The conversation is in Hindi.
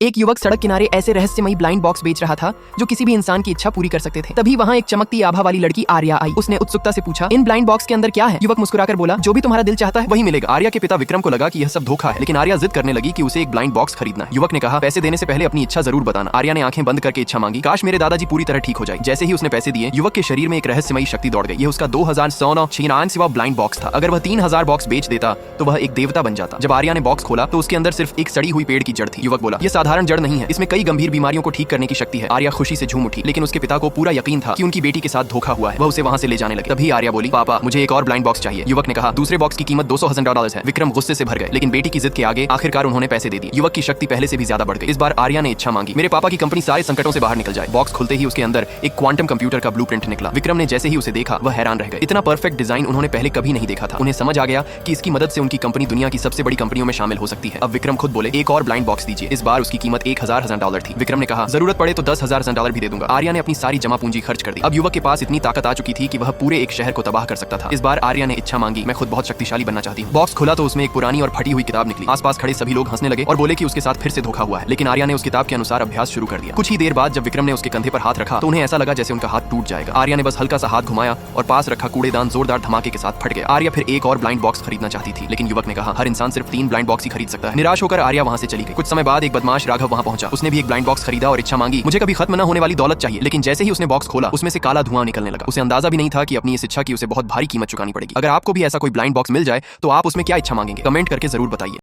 एक युवक सड़क किनारे ऐसे रहस्यमयी ब्लाइंड बॉक्स बेच रहा था जो किसी भी इंसान की इच्छा पूरी कर सकते थे। तभी वहाँ एक चमकती आभा वाली लड़की आर्या आई। उसने उत्सुकता से पूछा, इन ब्लाइंड बॉक्स के अंदर क्या है? युवक मुस्कुराकर बोला, जो भी तुम्हारा दिल चाहता है वही मिलेगा। आर्या के पिता विक्रम को लगा कि यह सब धोखा है, लेकिन आर्या जिद करने लगी कि उसे एक ब्लाइंड बॉक्स खरीदना है। युवक ने कहा, पैसे देने से पहले अपनी इच्छा जरूर बताना। आर्या ने आंखें बंद करके इच्छा मांगी, काश मेरे दादाजी पूरी तरह ठीक हो जाए। जैसे ही उसने पैसे दिए, युवक के शरीर में एक रहस्यमयी शक्ति दौड़ गई। यह उसका 2096वां ब्लाइंड बॉक्स था। अगर वह 3000 बॉक्स बेच देता तो वह एक देवता बन जाता। जब आर्या ने बॉक्स खोला तो उसके अंदर सिर्फ एक सड़ी हुई पेड़ की जड़ थी। युवक बोला, यह साधारण जड़ नहीं है, इसमें कई गंभीर बीमारियों को ठीक करने की शक्ति है। आर्या खुशी से झूम उठी, लेकिन उसके पिता को पूरा यकीन था कि उनकी बेटी के साथ धोखा हुआ है। वह उसे वहां से ले जाने लगे। तभी आर्या बोली, पापा मुझे एक और ब्लाइंड बॉक्स चाहिए। युवक ने कहा, दूसरे बॉक्स की कीमत $200,000 है। विक्रम गुस्से से भर गए, लेकिन बेटी की जिद के आगे आखिरकार उन्होंने पैसे दे दिए। युवक की शक्ति पहले से भी ज्यादा बढ़ गई। इस बार आर्या ने इच्छा मांगी, मेरे पापा की कंपनी सारे संकटों से बाहर निकल जाए। बॉक्स खुलते ही उसके अंदर एक क्वांटम कंप्यूटर का ब्लूप्रिंट निकला। विक्रम ने जैसे ही उसे देखा, वह हैरान रह गए। इतना परफेक्ट डिजाइन उन्होंने पहले कभी नहीं देखा था। उन्हें समझ आ गया कि इसकी मदद से उनकी कंपनी दुनिया की सबसे बड़ी कंपनियों में शामिल हो सकती है। अब विक्रम खुद बोले, एक और ब्लाइंड बॉक्स दीजिए। इस बार उसकी कीमत $1000 थी। विक्रम ने कहा, जरूरत पड़े तो $10,000 भी दे दूंगा। आर्या ने अपनी सारी जमा पूंजी खर्च कर दी। अब युवक के पास इतनी ताकत आ चुकी थी कि वह पूरे एक शहर को तबाह कर सकता था। इस बार आर्या ने इच्छा मांगी, मैं खुद बहुत शक्तिशाली बनना चाहती हूँ। बॉक्स खुला तो उसमें एक पुरानी और फटी हुई किताब निकली। आसपास खड़े सभी लोग हंसने लगे और बोले कि उसके साथ फिर से धोखा हुआ है। लेकिन आर्या ने उस किताब के अनुसार अभ्यास शुरू कर दिया। कुछ ही देर बाद जब विक्रम ने उसके कंधे पर हाथ रखा तो उन्हें ऐसा लगा जैसे उनका हाथ टूट जाएगा। आर्या ने बस हल्का सा हाथ घुमाया और पास रखा कूड़ेदान जोरदार धमाके के साथ फट गया। आर्या फिर एक और ब्लाइंड बॉक्स खरीदना चाहती थी, लेकिन युवक ने कहा, हर इंसान सिर्फ 3 ब्लाइंड बॉक्स ही खरीद सकता है। निराश होकर आर्या वहां से चली गई। कुछ समय बाद एक बदमाश राघव वहां पहुंचा। उसने भी एक ब्लाइंड बॉक्स खरीदा और इच्छा मांगी, मुझे कभी खत्म न होने वाली दौलत चाहिए। लेकिन जैसे ही उसने बॉक्स खोला, उसमें से काला धुआं निकलने लगा। उसे अंदाजा भी नहीं था कि अपनी इस इच्छा की उसे बहुत भारी कीमत चुकानी पड़ेगी। अगर आपको भी ऐसा कोई ब्लाइंड बॉक्स मिल जाए तो आप उसमें क्या इच्छा मांगेंगे? कमेंट करके जरूर बताइए।